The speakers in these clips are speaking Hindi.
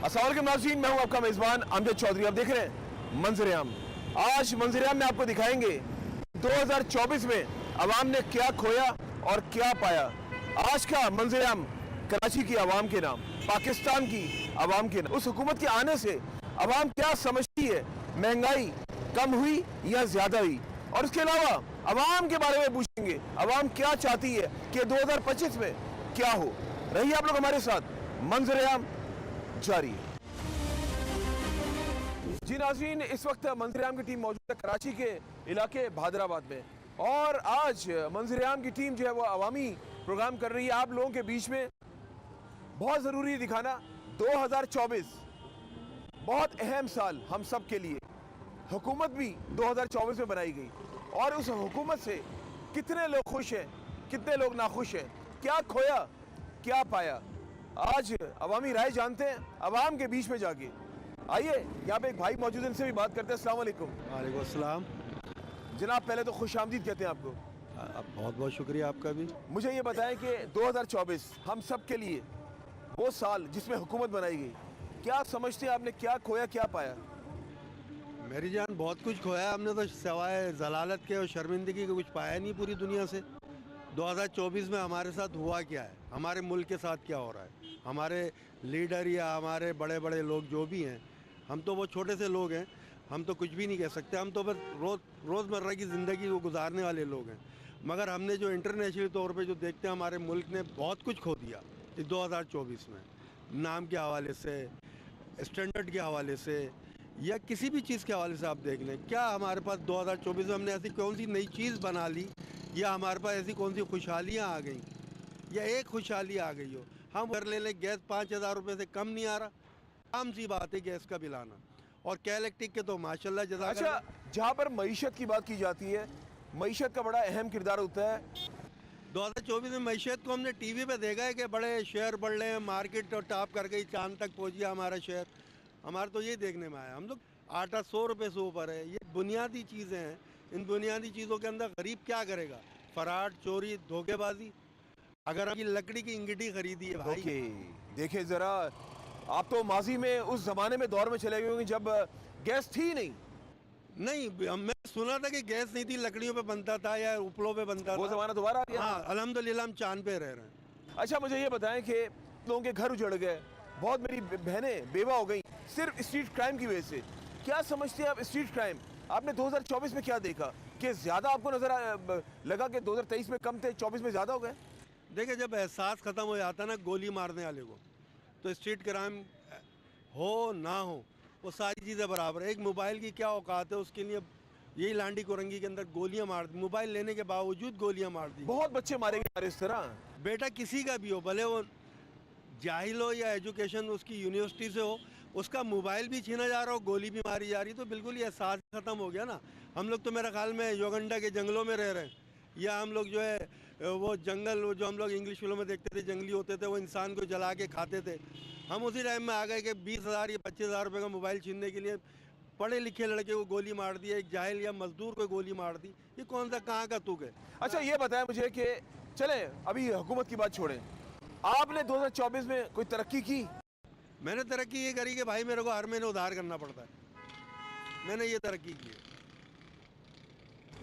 अस्सलाम वालेकुम नाज़रीन, मैं हूं आपका मेज़बान अमजद चौधरी। आप देख रहे हैं मंजर-ए-आम। आज मंजर-ए-आम में आपको दिखाएंगे 2024 में अवाम ने क्या खोया और क्या पाया। आज का मंजर-ए-आम कराची की आवाम के नाम, पाकिस्तान की आवाम के नाम। उस हुकूमत के आने से अवाम क्या समझती है, महंगाई कम हुई या ज़्यादा हुई, और उसके अलावा अवाम के बारे में पूछेंगे अवाम क्या चाहती है कि 2025 में क्या हो। रहिए आप लोग हमारे साथ, मंजर-ए-आम जारी है। जी नाज़रीन, इस वक्त मंजर-ए-आम की टीम मौजूद है कराची के इलाके भादराबाद में, और आज मंजर-ए-आम की टीम जो है वो अवामी प्रोग्राम कर रही है आप लोगों के बीच में। बहुत ज़रूरी दिखाना 2024 बहुत अहम साल हम सब के लिए। हुकूमत भी 2024 में बनाई गई, और उस हुकूमत से कितने लोग खुश हैं, कितने लोग नाखुश हैं, क्या खोया क्या पाया। आज अवामी राय जानते हैं अवाम के बीच में जाके। आइए, यहाँ पे एक भाई मौजूद है, इनसे भी बात करते हैं। अस्सलाम वालेकुम। वालेकुम अस्सलाम। जनाब, पहले तो खुश आमदीद कहते हैं आपको। बहुत बहुत शुक्रिया आपका भी। मुझे ये बताएं कि 2024 हम सब के लिए वो साल जिसमें हुकूमत बनाई गई, क्या समझते हैं आपने क्या खोया क्या पाया? मेरी जान, बहुत कुछ खोया है हमने तो, सिवाय जलालत के और शर्मिंदगी के कुछ पाया नहीं पूरी दुनिया से। 2024 में हमारे साथ हुआ क्या है, हमारे मुल्क के साथ क्या हो रहा है, हमारे लीडर या हमारे बड़े बड़े लोग जो भी हैं, हम तो वो छोटे से लोग हैं, हम तो कुछ भी नहीं कह सकते। हम तो बस रोज़मर्रा की ज़िंदगी को गुजारने वाले लोग हैं। मगर हमने जो इंटरनेशनल तौर पे जो देखते हैं, हमारे मुल्क ने बहुत कुछ खो दिया इस 2024 में, नाम के हवाले से, स्टैंडर्ड के हवाले से, या किसी भी चीज़ के हवाले से। आप देख लें, क्या हमारे पास 2024 में हमने ऐसी कौन सी नई चीज़ बना ली, या हमारे पास ऐसी कौन सी खुशहालियाँ आ गई, या एक खुशहाली आ गई हो। हम घर ले लें, गैस 5,000 रुपये से कम नहीं आ रहा, आम सी बात है गैस का बिल आना। और कैलेक्ट्रिक के तो माशाल्लाह अच्छा, जहाँ पर मईशत की बात की जाती है, मईशत का बड़ा अहम किरदार होता है। 2024 में मईशत को हमने टीवी पे देखा है कि बड़े शेयर बढ़ रहे हैं, मार्केट और टॉप कर गई, चांद तक पहुँच गया हमारा शेयर। हमारा तो ये देखने में आया, हम लोग आटा 100 रुपये से ऊपर है। ये बुनियादी चीज़ें हैं, इन बुनियादी चीज़ों के अंदर गरीब क्या करेगा? फराड, चोरी, धोखेबाजी। अगर आपकी लकड़ी की इंगीठी खरीदी है भाई। ओके, देखिए ज़रा, आप तो माजी में उस ज़माने में दौर में चले गए होंगे जब गैस थी नहीं। मैं सुना था कि गैस नहीं थी, लकड़ियों पे बनता था या उपलों पे बनता वो था। ज़माना दोबारा आ गया। हाँ, अल्हम्दुलिल्लाह हम चांद पे रह रहे हैं। अच्छा, मुझे ये बताएं कि लोगों के घर उजड़ गए, बहुत मेरी बहनें बेवा हो गई सिर्फ स्ट्रीट क्राइम की वजह से। क्या समझते हैं आप स्ट्रीट क्राइम? आपने 2024 में क्या देखा कि ज़्यादा आपको नज़र लगा कि 2023 में कम थे, 24 में ज़्यादा हो गए? देखिए, जब एहसास ख़त्म हो जाता ना गोली मारने वाले को, तो स्ट्रीट क्राइम हो ना हो, वो सारी चीज़ें बराबर है। एक मोबाइल की क्या औकात है, उसके लिए यही लांडी कुरंगी के अंदर गोलियां मार दी, मोबाइल लेने के बावजूद गोलियां मार दी। बहुत बच्चे मारे गए इस तरह। बेटा किसी का भी हो, भले वो जाहिल हो या एजुकेशन उसकी यूनिवर्सिटी से हो, उसका मोबाइल भी छीना जा रहा हो, गोली भी मारी जा रही, तो बिल्कुल ये एहसास ख़त्म हो गया ना। हम लोग तो मेरे ख्याल में योगंडा के जंगलों में रह रहे हैं, या हम लोग जो है वो जंगल, वो जो हम लोग इंग्लिश फिल्मों में देखते थे जंगली होते थे, वो इंसान को जला के खाते थे। हम उसी टाइम में आ गए कि 20,000 या 25,000 रुपये का मोबाइल छीनने के लिए पढ़े लिखे लड़के को गोली मार दी, एक जाहिल या मजदूर को गोली मार दी। ये कौन सा कहाँ का तुक है? अच्छा, ये बताएं मुझे कि चले अभी हुकूमत की बात छोड़ें, आपने 2024 में कोई तरक्की की? मैंने तरक्की ये करी कि भाई मेरे को हर महीने उधार करना पड़ता है, मैंने ये तरक्की की है।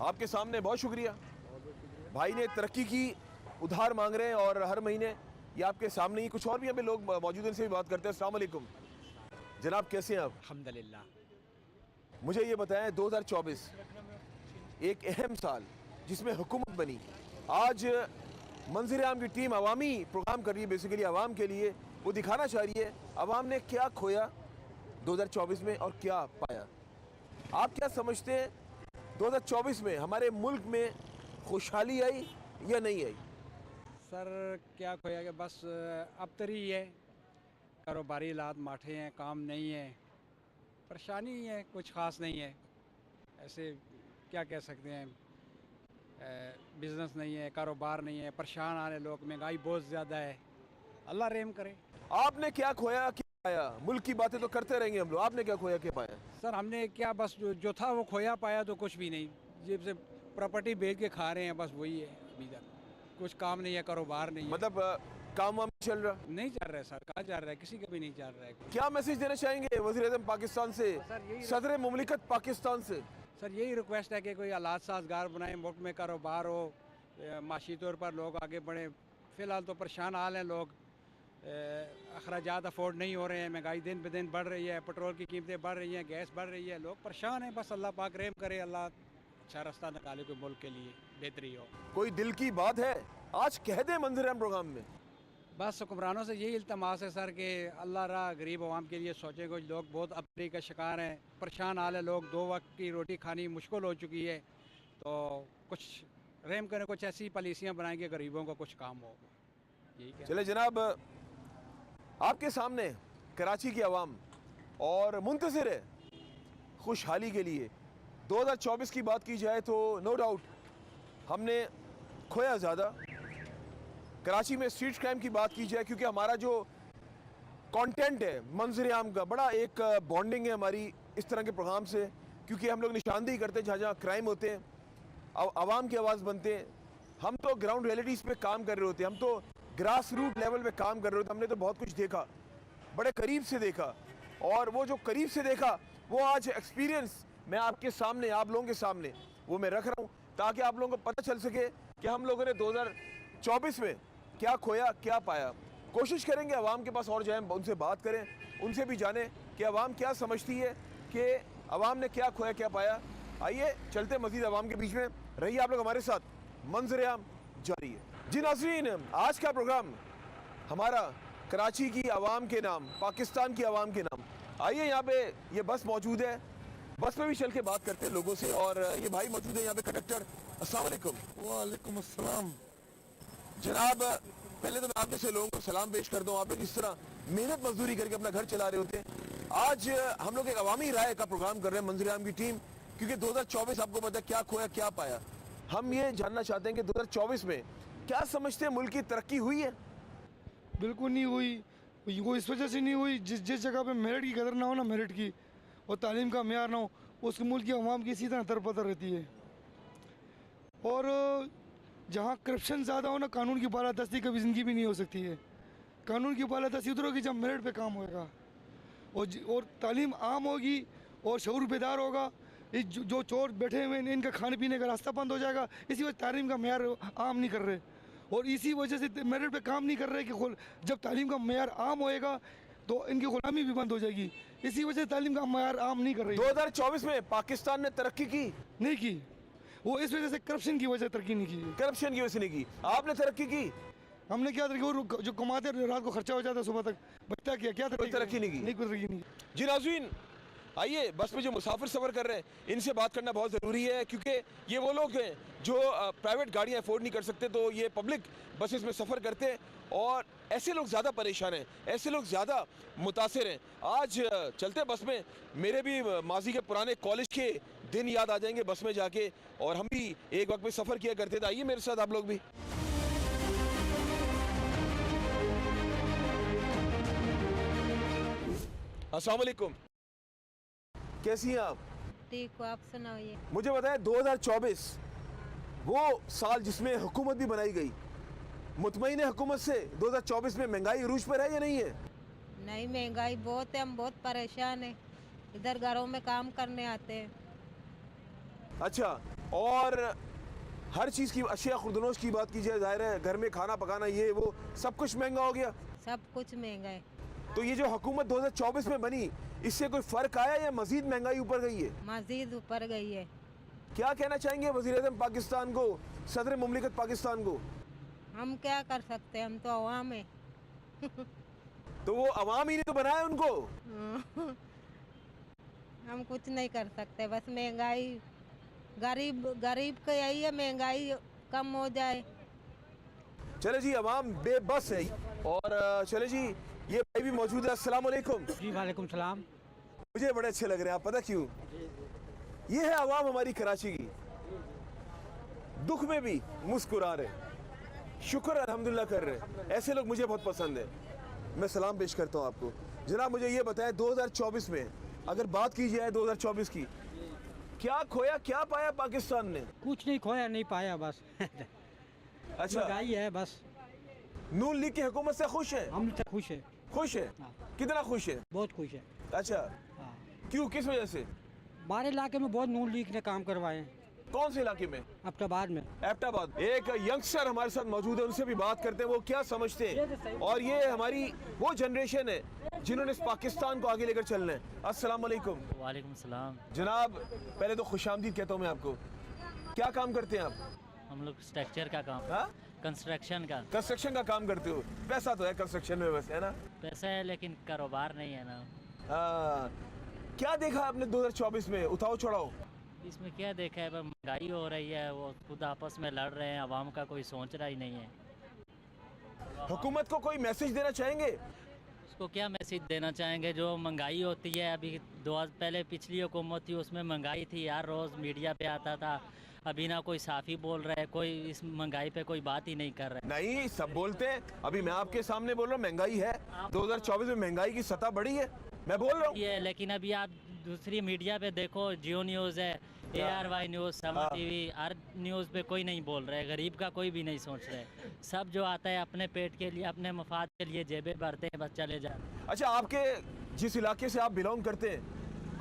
आपके सामने, बहुत शुक्रिया। भाई ने तरक्की की, उधार मांग रहे हैं और हर महीने, ये आपके सामने ही। कुछ और भी यहाँ पे लोग मौजूद हैं, इनसे भी बात करते हैं। अस्सलाम वालेकुम जनाब, कैसे हैं आप? अल्हम्दुलिल्लाह। मुझे ये बताएं, 2024 एक अहम साल जिसमें हुकूमत बनी, आज मंजर-ए-आम की टीम अवामी प्रोग्राम कर रही है, बेसिकली आवाम के लिए। वो दिखाना चाह रही है अवाम ने क्या खोया 2024 में और क्या पाया। आप क्या समझते हैं 2024 में हमारे मुल्क में खुशहाली आई या नहीं आई? सर, क्या खोया कि बस अब तरी है, कारोबारी हालात माठे हैं, काम नहीं है, परेशानी है, कुछ ख़ास नहीं है। ऐसे क्या कह सकते हैं, बिज़नेस नहीं है, कारोबार नहीं है, परेशान आ रहे लोग, महंगाई बहुत ज़्यादा है। अल्लाह रहम करे। आपने क्या खोया क्या पाया? मुल्क की बातें तो करते रहेंगे हम लोग, आपने क्या खोया क्या पाया? सर, हमने क्या, बस जो था वो खोया, पाया तो कुछ भी नहीं। जेब से प्रॉपर्टी बेच के खा रहे हैं, बस वही है। अभी तक कुछ काम नहीं है, कारोबार नहीं है। मतलब काम वाम नहीं चल रहा? नहीं चल रहा है सर, कहाँ चल रहा है, किसी का भी नहीं चल रहा है। क्या मैसेज देना चाहेंगे वज़ीर-ए-आज़म पाकिस्तान से, सदर मुमलिकत पाकिस्तान से? सर यही रिक्वेस्ट है कि कोई हालात साजगार बनाए, मुल्क में कारोबार हो, माशी तौर पर लोग आगे बढ़ें। फ़िलहाल तो परेशान हाल हैं लोग, अखराजात अफोर्ड नहीं हो रहे हैं, महंगाई दिन ब दिन बढ़ रही है, पेट्रोल की कीमतें बढ़ रही हैं, गैस बढ़ रही है, लोग परेशान हैं। बस अल्लाह पाक रहम करे, अल्लाह अच्छा रास्ता निकाले, कोई मुल्क के लिए बेहतरी हो। कोई दिल की बात है आज कह दे मंजर-ए-आम प्रोग्राम में? बस हुक्मरानों से यही इल्तमास है सर कि अल्लाह रहा गरीब आवाम के लिए सोचे। कुछ लोग बहुत अबतरी का शिकार हैं, परेशान हाल है लोग, 2 वक्त की रोटी खानी मुश्किल हो चुकी है। तो कुछ रहम करें, कुछ ऐसी पॉलिसियाँ बनाएंगे गरीबों को कुछ काम हो। यही क्या चले जनाब, आपके सामने कराची की आवाम और मुंतज़िर है खुशहाली के लिए। 2024 की बात की जाए तो नो डाउट हमने खोया ज़्यादा। कराची में स्ट्रीट क्राइम की बात की जाए, क्योंकि हमारा जो कंटेंट है मंजर-ए-आम का, बड़ा एक बॉन्डिंग है हमारी इस तरह के प्रोग्राम से, क्योंकि हम लोग निशानदेही करते हैं जहाँ जहाँ क्राइम होते हैं, आवाम की आवाज़ बनते हैं। हम तो ग्राउंड रियलिटीज़ पे काम कर रहे होते हैं, हम तो ग्रास रूट लेवल पे काम कर रहे होते हैं। हमने तो बहुत कुछ देखा, बड़े करीब से देखा, और वो जो करीब से देखा वो आज एक्सपीरियंस मैं आपके सामने, आप लोगों के सामने वो मैं रख रहा हूँ, ताकि आप लोगों को पता चल सके कि हम लोगों ने 2024 में क्या खोया क्या पाया। कोशिश करेंगे आवाम के पास और जाएं, उनसे बात करें, उनसे भी जाने कि आवाम क्या समझती है, कि आवाम ने क्या खोया क्या पाया। आइए चलते मजीद आवाम के बीच में, रहिए आप लोग हमारे साथ, मंजर-ए-आम जारी है। जी नाज़रीन, आज का प्रोग्राम हमारा कराची की आवाम के नाम, पाकिस्तान की आवाम के नाम। आइए यहाँ पे ये बस मौजूद है, बस में भी चल के बात करते हैं लोगों से, और ये भाई मौजूद है यहाँ पे कंडक्टर। अस्सलाम वालेकुम। वालेकुम अस्सलाम। जनाब, पहले तो मैं आप जैसे लोगों को सलाम पेश कर दूं। आप लोग जिस तरह मेहनत मजदूरी करके अपना घर चला रहे होते हैं, आज हम लोग एक अवामी राय का प्रोग्राम कर रहे हैं मंजर-ए-आम की टीम, क्योंकि 2024 आपको पता है क्या खोया क्या पाया। हम ये जानना चाहते हैं कि 2024 में क्या समझते हैं, मुल्क की तरक्की हुई है? बिल्कुल नहीं हुई। वो इस वजह से नहीं हुई, जिस जगह पे मेरिट की कदर ना हो ना, मेरिट की और तालीम का मेयार ना हो, उस मुल्क की आवाम की इसी तरह तरपतर रहती है। और जहाँ करप्शन ज़्यादा हो ना, कानून की बालादस्ती कभी ज़िंदगी भी नहीं हो सकती है। कानून की बालादस्ती उधर होगी जब मेरिट पे काम होएगा, और तालीम आम होगी और शऊर बेदार होगा। जो चोर बैठे हुए हैं, इनका खाने पीने का रास्ता बंद हो जाएगा। इसी वजह तालीम का मेयार आम नहीं कर रहे, और इसी वजह से मेरिट पे काम नहीं कर रहे कि जब तालीम का मेयार आम होएगा तो इनकी गुलामी भी बंद हो जाएगी। इसी वजह से तालीम का मेयार आम नहीं कर रही। 2024 में पाकिस्तान ने तरक्की की नहीं की, वो इस वजह से करप्शन की वजह तरक्की नहीं की। करप्शन की वजह से नहीं की। आपने तरक्की की? हमने क्या तरक्की, और जो कमाते रात को खर्चा हो जाता है सुबह तक, बचता क्या कोई तरक्की नहीं की। नहीं, कोई तरक्की नहीं। जी नाज़रीन, आइए बस में जो मुसाफिर सफ़र कर रहे हैं इनसे बात करना बहुत ज़रूरी है, क्योंकि ये वो लोग हैं जो प्राइवेट गाड़ियाँ अफोर्ड नहीं कर सकते, तो ये पब्लिक बसेस में सफ़र करते हैं, और ऐसे लोग ज़्यादा परेशान हैं, ऐसे लोग ज़्यादा मुतासिर हैं। आज चलते बस में मेरे भी माजी के पुराने कॉलेज के दिन याद आ जाएंगे बस में जाके, और हम भी एक वक्त में सफ़र किया करते थे। आइए मेरे साथ आप लोग भी। अस्सलाम वालेकुम, कैसी हैं आप? ठीक हो, आप सुनाइए। मुझे बताएं 2024 वो साल जिसमें हुकूमत भी बनाई गई, मुतमईन है हुकूमत से? 2024 में महंगाई अरूज पर है या नहीं है? नहीं, महंगाई बहुत है, हम बहुत परेशान हैं। इधर घरों में काम करने आते हैं। अच्छा, और हर चीज़ की अशिया खुर्दनोश की बात की जाए, जाहिर है घर में खाना पकाना ये वो सब कुछ महंगा हो गया। सब कुछ महंगा है। तो ये जो हुकूमत 2024 में बनी, इससे कोई फ़र्क आया या मज़ीद महंगाई ऊपर गई है? मजीद ऊपर गई है। क्या कहना चाहेंगे वज़ीर-ए-आज़म पाकिस्तान को, सदर मुमलिकत पाकिस्तान को? हम क्या कर सकते हैं, हम तो अवाम है। तो वो अवाम ही ने तो बनाया उनको। हम कुछ नहीं कर सकते, बस महंगाई, गरीब का यही है, महंगाई कम हो जाए। चले जी, अवाम बेबस है। और चले जी, ये भाई भी मौजूद है। अस्सलाम वालेकुम। जी वालेकुम सलाम। मुझे बड़े अच्छे लग रहे हैं आप, पता क्यों? ये है आवाम हमारी कराची की, दुख में भी मुस्कुरा रहे, शुक्र अल्हम्दुलिल्लाह कर रहे। ऐसे लोग मुझे बहुत पसंद है। मैं सलाम पेश करता हूँ आपको। जनाब मुझे ये बताएं, 2024 में अगर बात की जाए 2024 की, क्या खोया क्या पाया पाकिस्तान ने? कुछ नहीं खोया नहीं पाया, बस अच्छा, महंगाई है बस। नून लीग की हुकूमत से खुश है? हम तो खुश है, खुश है? हाँ। कितना खुश है? बहुत खुश है। अच्छा, हाँ, क्यों, किस वजह से? हमारे इलाके में बहुत नून लीग ने काम करवाए हैं, कौन से इलाके में? अब्टाबाद में। एबटाबाद। एक यंगस्टर हमारे साथ मौजूद है, उनसे भी बात करते हैं वो क्या समझते हैं। और ये हमारी वो जनरेशन है जिन्होंने इस पाकिस्तान को आगे लेकर चलना है। अस्सलाम वालेकुम। वालेकुम सलाम। जनाब, पहले तो खुशामदीद कहता हूँ मैं आपको। क्या काम करते हैं आप? हम लोग स्ट्रक्चर का काम, हाँ? कंस्ट्रक्शन का। कंस्ट्रक्शन का काम करते हो? पैसा तो है कंस्ट्रक्शन में, बस है ना? पैसा है लेकिन कारोबार नहीं है ना। हाँ। क्या देखा आपने 2024 में? उठाओ चढ़ाओ। इसमें क्या देखा है, बस महंगाई हो रही है, वो खुद आपस में लड़ रहे हैं, आवाम का कोई सोच रहा ही नहीं है। हुकूमत को कोई मैसेज देना चाहेंगे? उसको क्या मैसेज देना चाहेंगे? जो महंगाई होती है, अभी 2 पहले पिछली हुकूमत थी उसमें महंगाई थी यार, रोज़ मीडिया पे आता था। अभी ना कोई साफ़ी बोल रहा है, कोई इस महंगाई पे कोई बात ही नहीं कर रहा है। नहीं, सब बोलते हैं। अभी मैं आपके सामने बोल रहा हूँ महंगाई है। 2024 में महंगाई की सतह बढ़ी है, मैं बोल रहा हूँ। ये लेकिन अभी आप दूसरी मीडिया पे देखो, जियो न्यूज़ है, ARY न्यूज़, समा टीवी, हर न्यूज़ पे कोई नहीं बोल रहा है, गरीब का कोई भी नहीं सोच रहे। सब जो आता है अपने पेट के लिए, अपने मफाद के लिए जेबें भरते हैं, बस चले जाते। अच्छा, आपके जिस इलाके से आप बिलोंग करते हैं,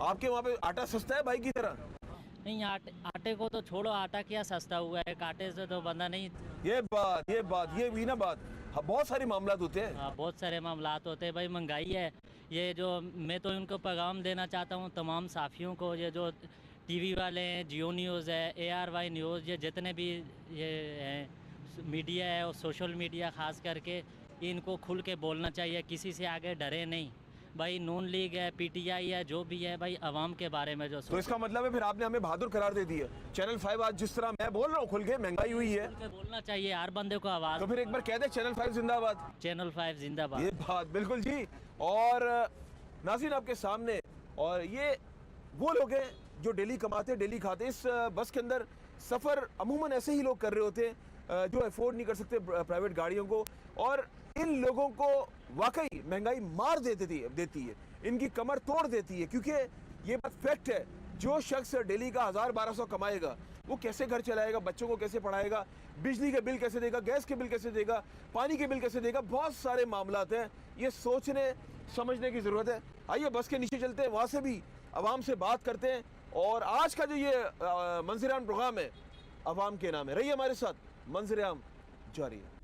आपके वहाँ पे आटा सस्ता है भाई की तरह? नहीं, आटे को तो छोड़ो, आटा क्या सस्ता हुआ है, आटे से तो बंदा नहीं। ये भी ना बात। हाँ, बहुत सारे मामलात होते हैं। हाँ, बहुत सारे मामलात होते हैं भाई, महंगाई है। ये जो मैं तो इनको पैगाम देना चाहता हूँ तमाम साफियों को, ये जो टीवी वाले हैं, जियो न्यूज़ है, ARY न्यूज़, ये जितने भी ये हैं मीडिया है और सोशल मीडिया ख़ास करके, इनको खुल के बोलना चाहिए, किसी से आगे डरे नहीं भाई। नून लीग है, PTI है, जो भी है भाई, अवाम के बारे में जो तो इसका मतलब है फिर आपने हमें बहादुर करार दे दिया। चैनल 5 आज जिस तरह मैं बोल रहा हूँ खुल के, महंगाई हुई है, खुल के बोलना चाहिए, हर बंदे को आवाज़। तो फिर एक बार कह दे चैनल 5 जिंदाबाद। चैनल 5 जिंदाबाद। ये बात बिल्कुल जी। और नाज़रीन आपके सामने, और ये वो लोग हैं जो डेली कमाते हैं, डेली खाते हैं। इस बस के अंदर सफ़र अमूमन ऐसे ही लोग कर रहे होते हैं जो अफोर्ड नहीं कर सकते प्राइवेट गाड़ियों को, और इन लोगों को वाकई महंगाई मार देती है, इनकी कमर तोड़ देती है। क्योंकि ये बात फैक्ट है, जो शख्स डेली का 1000-1200 कमाएगा वो कैसे घर चलाएगा, बच्चों को कैसे पढ़ाएगा, बिजली के बिल कैसे देगा, गैस के बिल कैसे देगा, पानी के बिल कैसे देगा। बहुत सारे मामलात हैं, ये सोचने समझने की ज़रूरत है। आइए बस के नीचे चलते हैं, वहाँ से भी आवाम से बात करते हैं। और आज का जो ये मंज़र-ए-आम प्रोग्राम है, आवाम के नाम है। रहिए हमारे साथ, मंज़र-ए-आम जारी है।